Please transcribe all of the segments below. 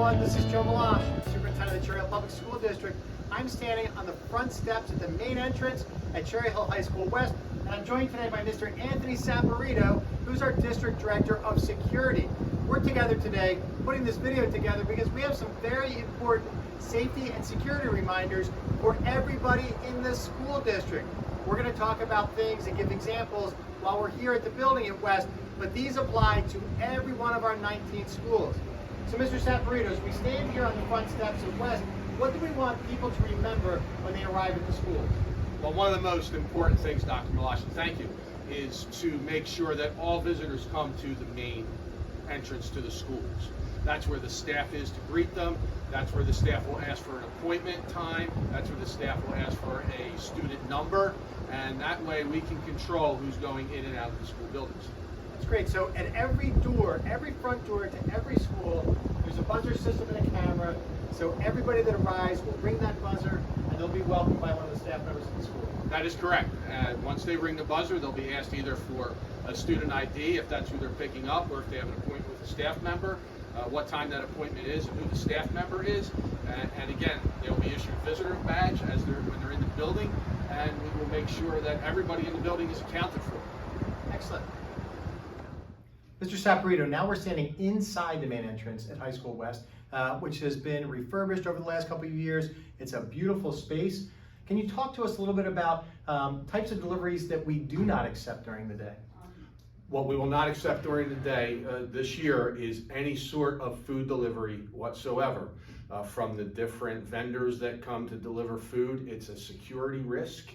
everyone, this is Joe Meloche, Superintendent of the Cherry Hill Public School District. I'm standing on the front steps at the main entrance at Cherry Hill High School West, and I'm joined today by Mr. Anthony Saporito, who's our District Director of Security. We're together today putting this video together because we have some very important safety and security reminders for everybody in the school district. We're going to talk about things and give examples while we're here at the building at West, but these apply to every one of our 19 schools. So Mr. Saporito, as we stand here on the front steps of West, what do we want people to remember when they arrive at the schools? Well, one of the most important things, Dr. Meloche, thank you, is to make sure that all visitors come to the main entrance to the schools. That's where the staff is to greet them. That's where the staff will ask for an appointment time. That's where the staff will ask for a student number. And that way we can control who's going in and out of the school buildings. That's great. So at every door, every front door to every school, there's a buzzer system and a camera. So everybody that arrives will ring that buzzer and they'll be welcomed by one of the staff members of the school. That is correct. Once they ring the buzzer, they'll be asked either for a student ID, if that's who they're picking up, or if they have an appointment with a staff member, what time that appointment is and who the staff member is. And again, they'll be issued a visitor badge when they're in the building, and we will make sure that everybody in the building is accounted for. Excellent. Mr. Saporito, now we're standing inside the main entrance at High School West, which has been refurbished over the last couple of years. It's a beautiful space. Can you talk to us a little bit about types of deliveries that we do not accept during the day? What we will not accept during the day this year is any sort of food delivery whatsoever. From the different vendors that come to deliver food, it's a security risk.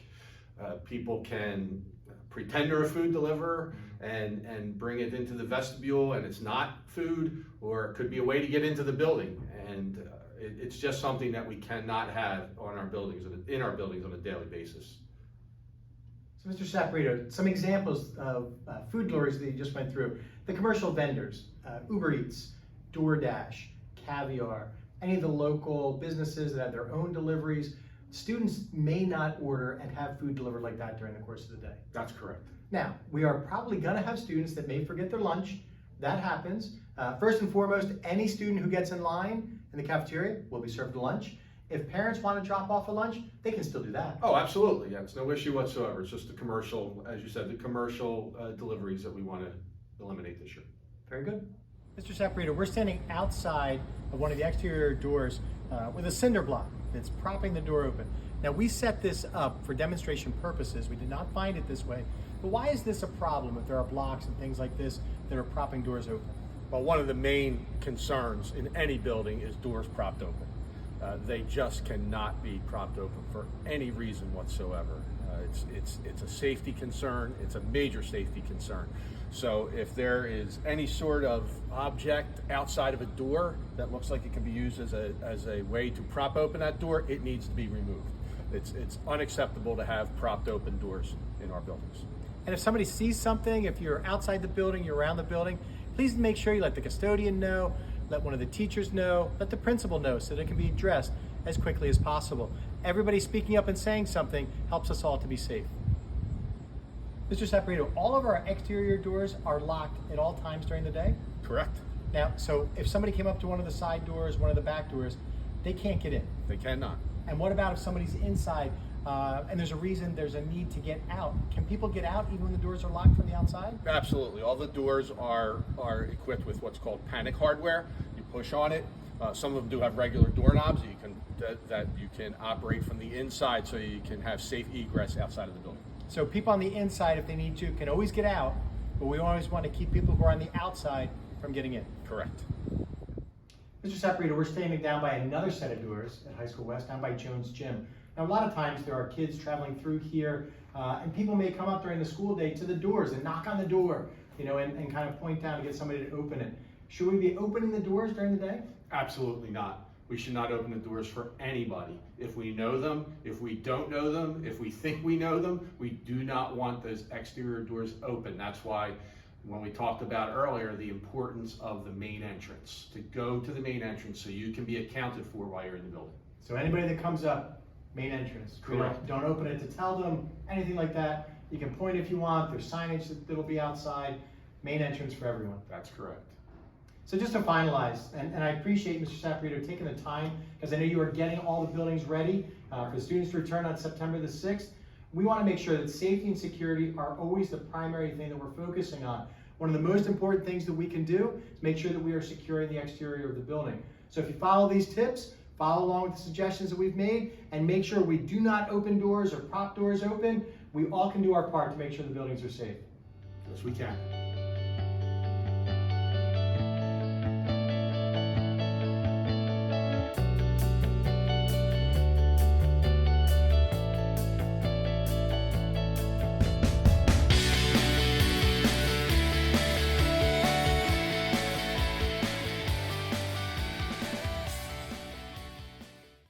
People can pretend they're a food deliverer and bring it into the vestibule and it's not food, or it could be a way to get into the building. And it's just something that we cannot have on our buildings, in our buildings on a daily basis. So Mr. Saporito, some examples of food deliveries that you just went through. The commercial vendors, Uber Eats, DoorDash, Caviar, any of the local businesses that have their own deliveries. Students may not order and have food delivered like that during the course of the day. That's correct. Now, we are probably gonna have students that may forget their lunch. That happens. First and foremost, any student who gets in line in the cafeteria will be served lunch. If parents want to drop off a lunch, they can still do that. Oh, absolutely. Yeah, it's no issue whatsoever. It's just the commercial, as you said, the commercial deliveries that we want to eliminate this year. Very good. Mr. Saporito, we're standing outside of one of the exterior doors with a cinder block that's propping the door open. Now, we set this up for demonstration purposes. We did not find it this way. But why is this a problem if there are blocks and things like this that are propping doors open? Well, one of the main concerns in any building is doors propped open. They just cannot be propped open for any reason whatsoever. It's a safety concern. It's a major safety concern. So if there is any sort of object outside of a door that looks like it can be used as a way to prop open that door, it needs to be removed. It's unacceptable to have propped open doors in our buildings. And if somebody sees something, if you're outside the building, you're around the building, please make sure you let the custodian know, let one of the teachers know, let the principal know so that it can be addressed as quickly as possible. Everybody speaking up and saying something helps us all to be safe. Mr. Saporito, all of our exterior doors are locked at all times during the day? Correct. Now, so if somebody came up to one of the side doors, one of the back doors, they can't get in? They cannot. And what about if somebody's inside and there's a need to get out? Can people get out even when the doors are locked from the outside? Absolutely. All the doors are equipped with what's called panic hardware. You push on it. Some of them do have regular doorknobs that you can operate from the inside, so you can have safe egress outside of the building. So people on the inside, if they need to, can always get out, but we always want to keep people who are on the outside from getting in. Correct. Mr. Saporito, we're standing down by another set of doors at High School West, down by Jones Gym. Now, a lot of times there are kids traveling through here, and people may come up during the school day to the doors and knock on the door, and kind of point down to get somebody to open it. Should we be opening the doors during the day? Absolutely not. We should not open the doors for anybody. If we know them, if we don't know them, if we think we know them, we do not want those exterior doors open. That's why when we talked about earlier the importance of the main entrance, to go to the main entrance so you can be accounted for while you're in the building. So anybody that comes up, main entrance. Correct. Don't open it to tell them anything like that. You can point if you want. There's signage that'll be outside. Main entrance for everyone. That's correct. So just to finalize, and I appreciate Mr. Saporito taking the time, because I know you are getting all the buildings ready for students to return on September the 6th. We want to make sure that safety and security are always the primary thing that we're focusing on. One of the most important things that we can do is make sure that we are securing the exterior of the building. So if you follow these tips, follow along with the suggestions that we've made, and make sure we do not open doors or prop doors open, we all can do our part to make sure the buildings are safe. Yes, we can.